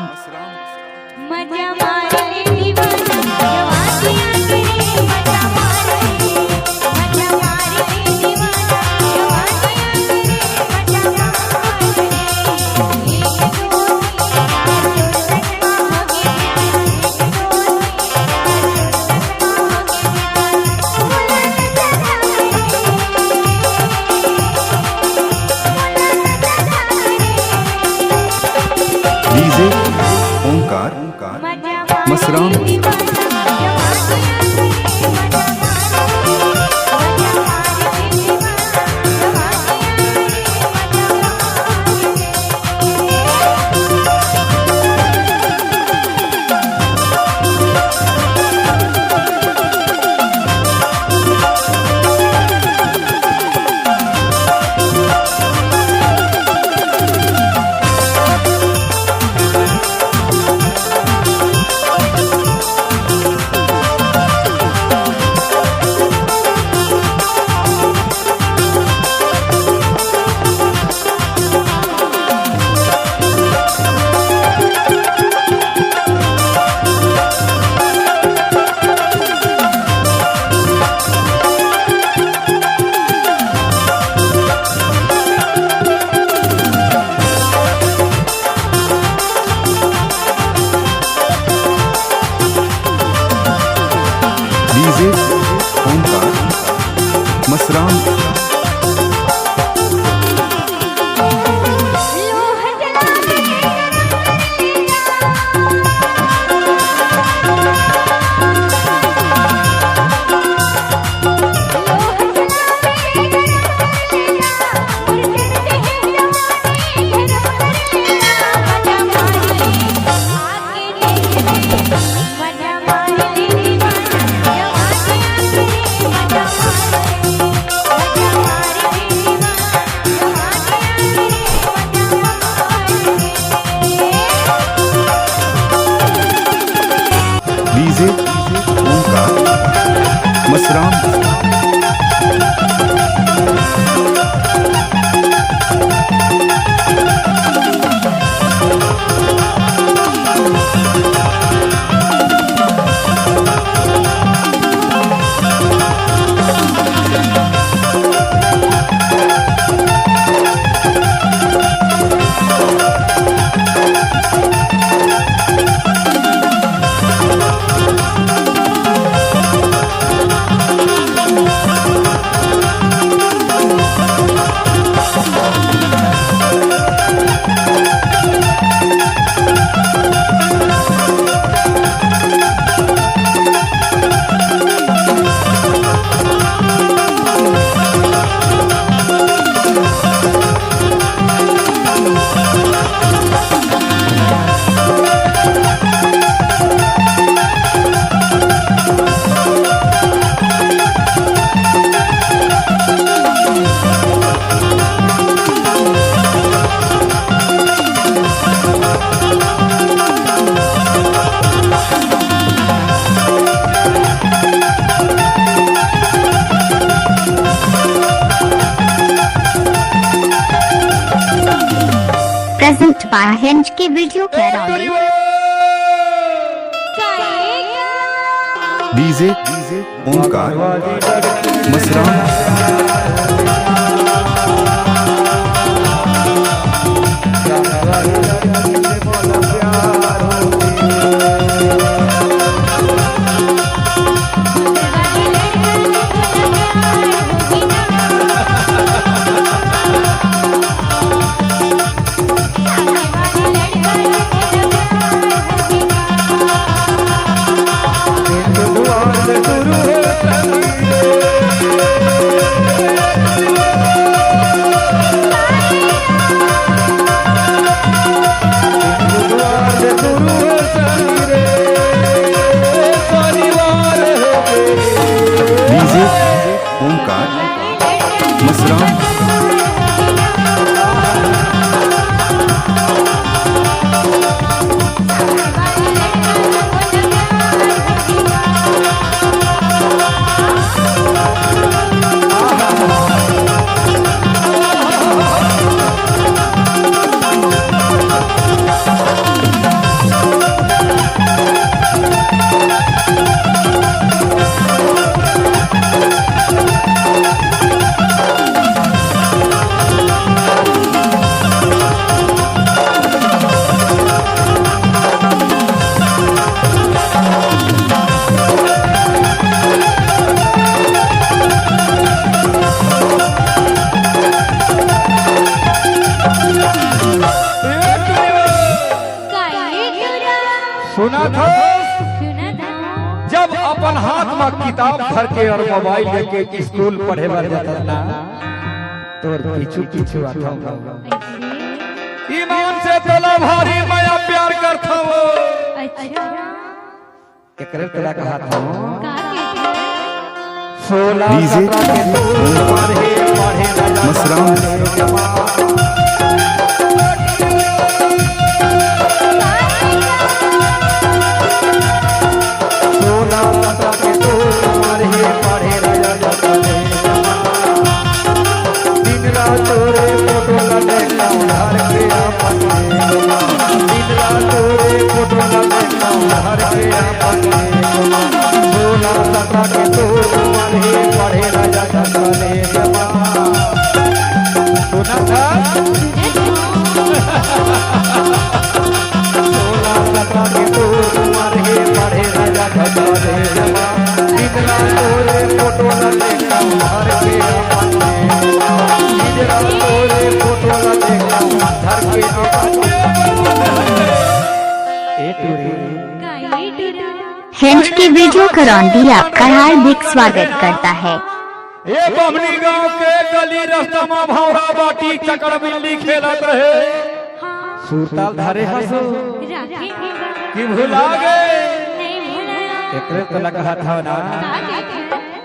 मजा मारे दीवाना जवानियां तेरे मजा मारे दीवाना जवानियां तेरे मजा मारे DJ Omkar Masram DJ Omkar Masram DJ Omkar Masram Present by Hinge के वीडियो कैरोली डीजे ओंकार मसराम गुरु सुना था सुना था जब अपन हाथ में किताब भर के और मोबाइल लेके स्कूल पढ़े बर जाता ना तोर पीछू पीछू आता हूँ ऐसे ईमान से तोला भारी माया प्यार करता हूँ अच्छा एकरे तोला कहा था का कहते हैं 16 डीजे 17 के तो पढ़े ना जाता मसराम फ्रेंच के वीडियो करौंदी आपका हार्दिक स्वागत करता है। ये बमनी गांव के गली रास्ता में भौरा बाटी चकर बिल्ली खेलत रहे सुरताल धारे हसो रखेंगे कि भुला गए नहीं भूलना एकरे तो लगा था ना का कहते हैं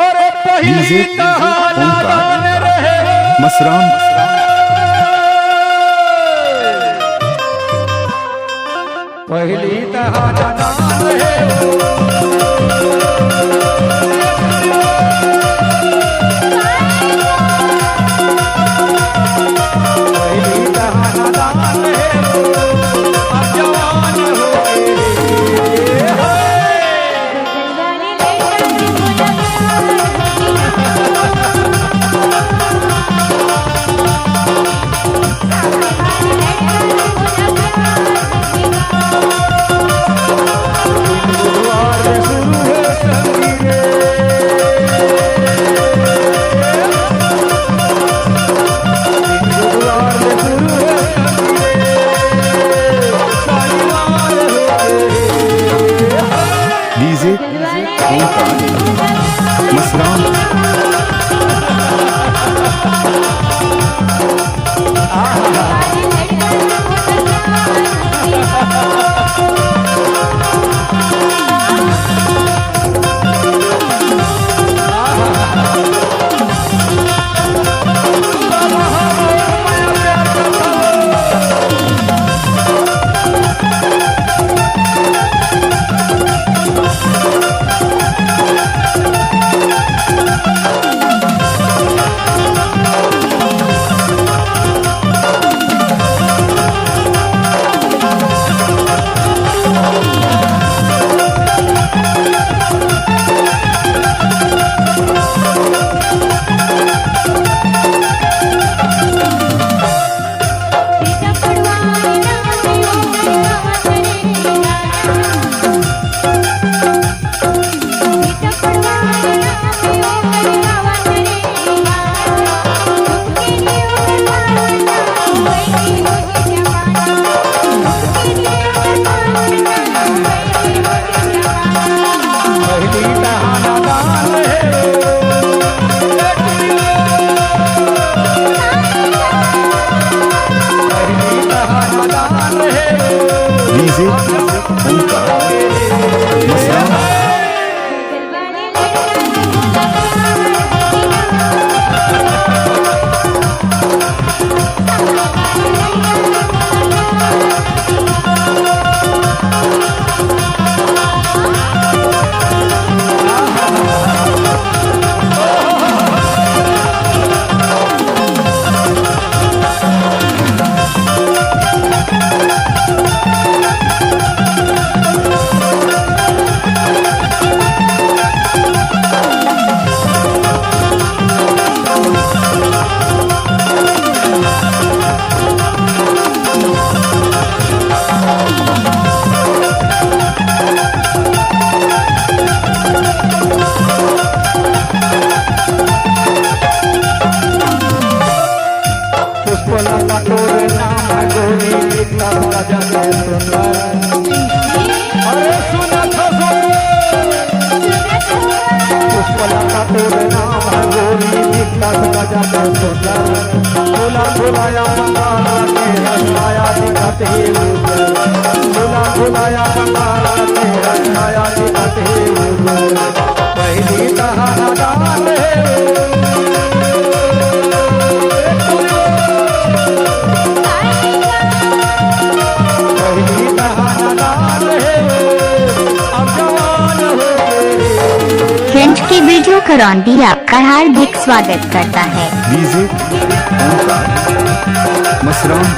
अरे डीजे पहली तहाना ओमकार दान रहे मसराम पहली तहाना दान रहे पहली तहाना दान रहे अब जवान हो गए गलवाने लड़का से डीजे ओमकार मसराम डीजे ओमकार मसराम कमाला तेरा छाया दिखते पहली तहारा डाल पहली तहारा डाल अब जवान हो गए। फ्रेंड्स की वीडियो करौंदी आपका हार्दिक स्वागत करता है। डीजे ओमकार मसराम